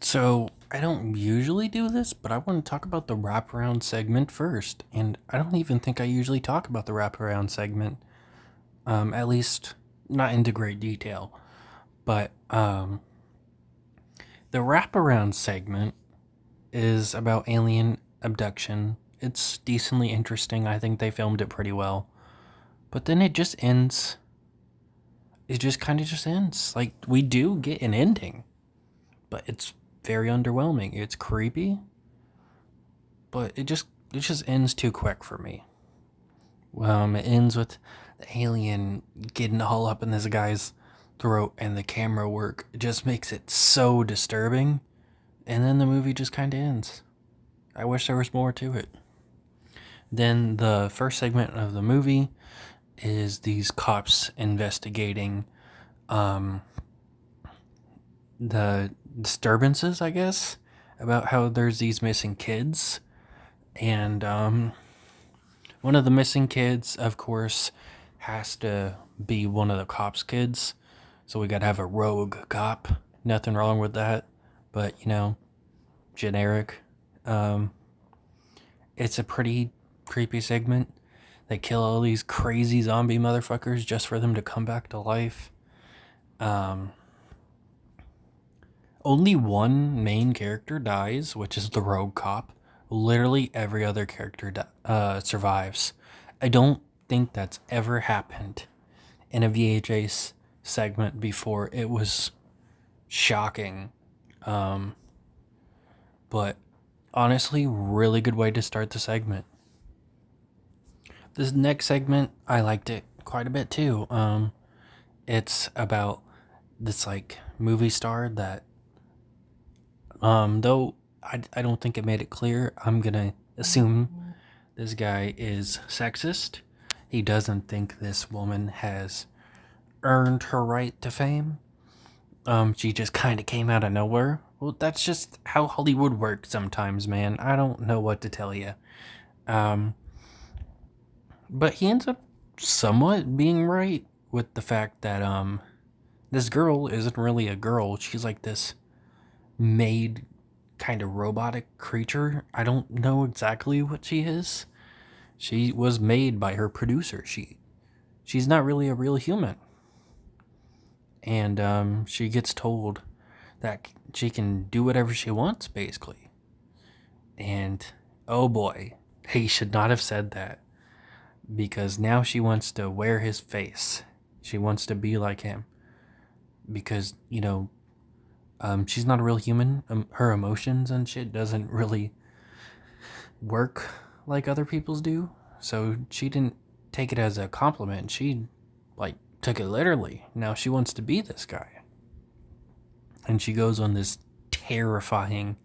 So, I don't usually do this, but I want to talk about the wraparound segment first. And I don't even think I usually talk about the wraparound segment, at least not into great detail. But the wraparound segment is about alien abduction. It's decently interesting. I think they filmed it pretty well. But then it just ends. It just kind of just ends. Like, we do get an ending, but it's very underwhelming. It's creepy, but it just ends too quick for me. It ends with the alien getting all up in this guy's throat, and the camera work just makes it so disturbing. And then the movie just kind of ends. I wish there was more to it. Then the first segment of the movie is these cops investigating um, the disturbances, I guess, about how there's these missing kids. And one of the missing kids, of course, has to be one of the cops' kids. So we gotta have a rogue cop. Nothing wrong with that. But, generic. Um, it's a pretty creepy segment. They kill all these crazy zombie motherfuckers just for them to come back to life. Um, Only one main character dies, which is the rogue cop. Literally every other character survives. I don't think that's ever happened in a VHS segment before. It was shocking. Um, but honestly, really good way to start the segment. This next segment, I liked it quite a bit too. It's about this like movie star that though I don't think it made it clear, I'm gonna assume this guy is sexist. He doesn't think this woman has earned her right to fame. She just kind of came out of nowhere. Well, that's just how Hollywood works sometimes, man. I don't know what to tell you. Um, but he ends up somewhat being right with the fact that this girl isn't really a girl. She's like this made kind of robotic creature. I don't know exactly what she is. She was made by her producer. She's not really a real human. And she gets told that she can do whatever she wants, basically. And oh boy, he should not have said that, because now she wants to wear his face. She wants to be like him because she's not a real human. Her emotions and shit doesn't really work like other people's do. So she didn't take it as a compliment. She like took it literally. Now she wants to be this guy, and she goes on this terrifying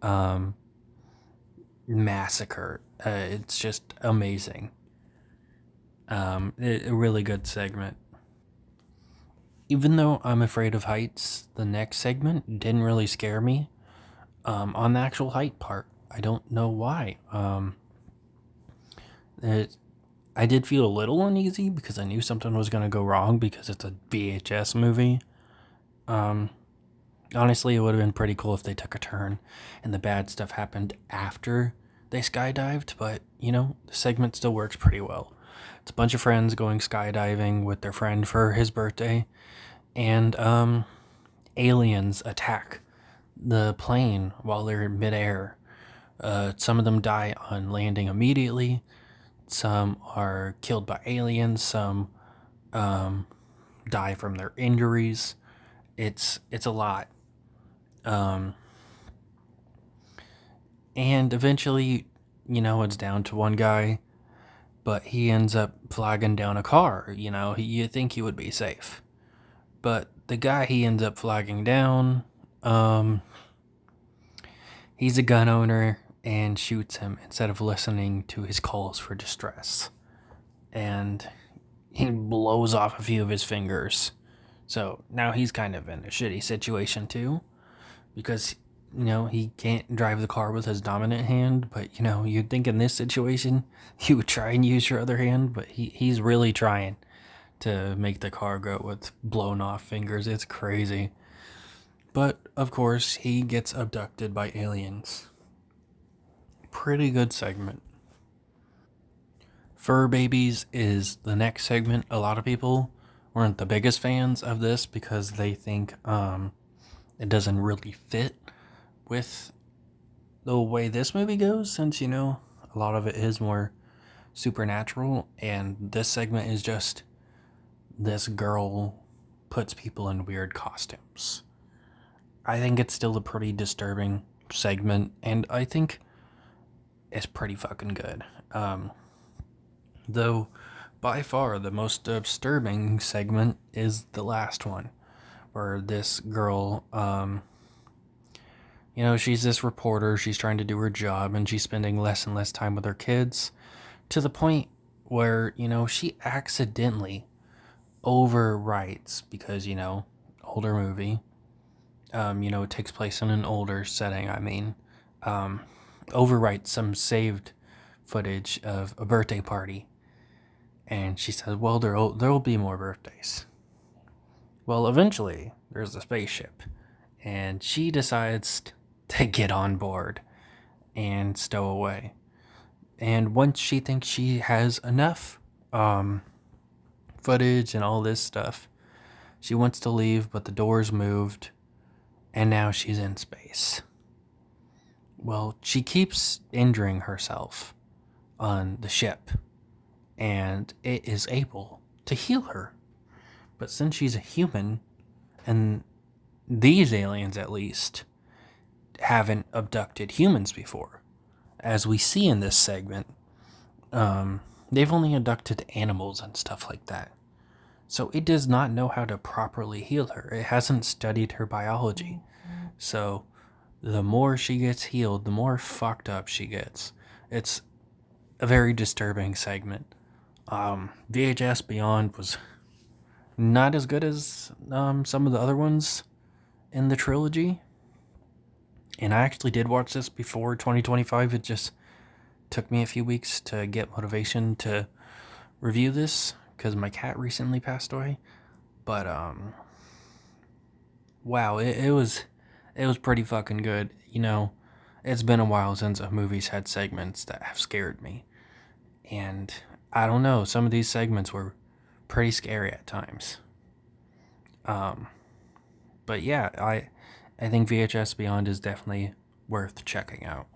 um, massacre. It's just amazing. A really good segment. Even though I'm afraid of heights, the next segment didn't really scare me. On the actual height part, I don't know why. It, I did feel a little uneasy because I knew something was going to go wrong because it's a VHS movie. Um, Honestly, it would have been pretty cool if they took a turn and the bad stuff happened after they skydived, but the segment still works pretty well. It's a bunch of friends going skydiving with their friend for his birthday, and aliens attack the plane while they're in midair. Some of them die on landing immediately. Some are killed by aliens. Some um, die from their injuries. It's a lot. Um, and eventually, it's down to one guy, but he ends up flagging down a car. You think he would be safe, but the guy he ends up flagging down, um, he's a gun owner and shoots him instead of listening to his calls for distress. And he blows off a few of his fingers. So now he's kind of in a shitty situation too, because he can't drive the car with his dominant hand. But you'd think in this situation you would try and use your other hand, but he's really trying to make the car go with blown off fingers. It's crazy. But of course, he gets abducted by aliens. Pretty good segment. Fur Babies is the next segment. A lot of people weren't the biggest fans of this because they think it doesn't really fit with the way this movie goes, since, a lot of it is more supernatural, and this segment is just this girl puts people in weird costumes. I think it's still a pretty disturbing segment, and I think it's pretty fucking good. Though, by far, the most disturbing segment is the last one, where this girl, she's this reporter, she's trying to do her job, and she's spending less and less time with her kids, to the point where, she accidentally overwrites, because, older movie, it takes place in an older setting, overwrites some saved footage of a birthday party. And she says, well, there'll be more birthdays. Well, eventually, there's a spaceship. And she decides to get on board and stow away. And once she thinks she has enough footage and all this stuff, she wants to leave, but the door's moved. And now she's in space. Well, she keeps injuring herself on the ship, and it is able to heal her. But since she's a human, and these aliens at least haven't abducted humans before, as we see in this segment, they've only abducted animals and stuff like that. So it does not know how to properly heal her. It hasn't studied her biology. So the more she gets healed, the more fucked up she gets. It's a very disturbing segment. VHS Beyond was not as good as some of the other ones in the trilogy. And I actually did watch this before 2025. It just took me a few weeks to get motivation to review this because my cat recently passed away. But wow, it was pretty fucking good. It's been a while since a movie's had segments that have scared me. And I don't know, some of these segments were pretty scary at times. But yeah, I think VHS Beyond is definitely worth checking out.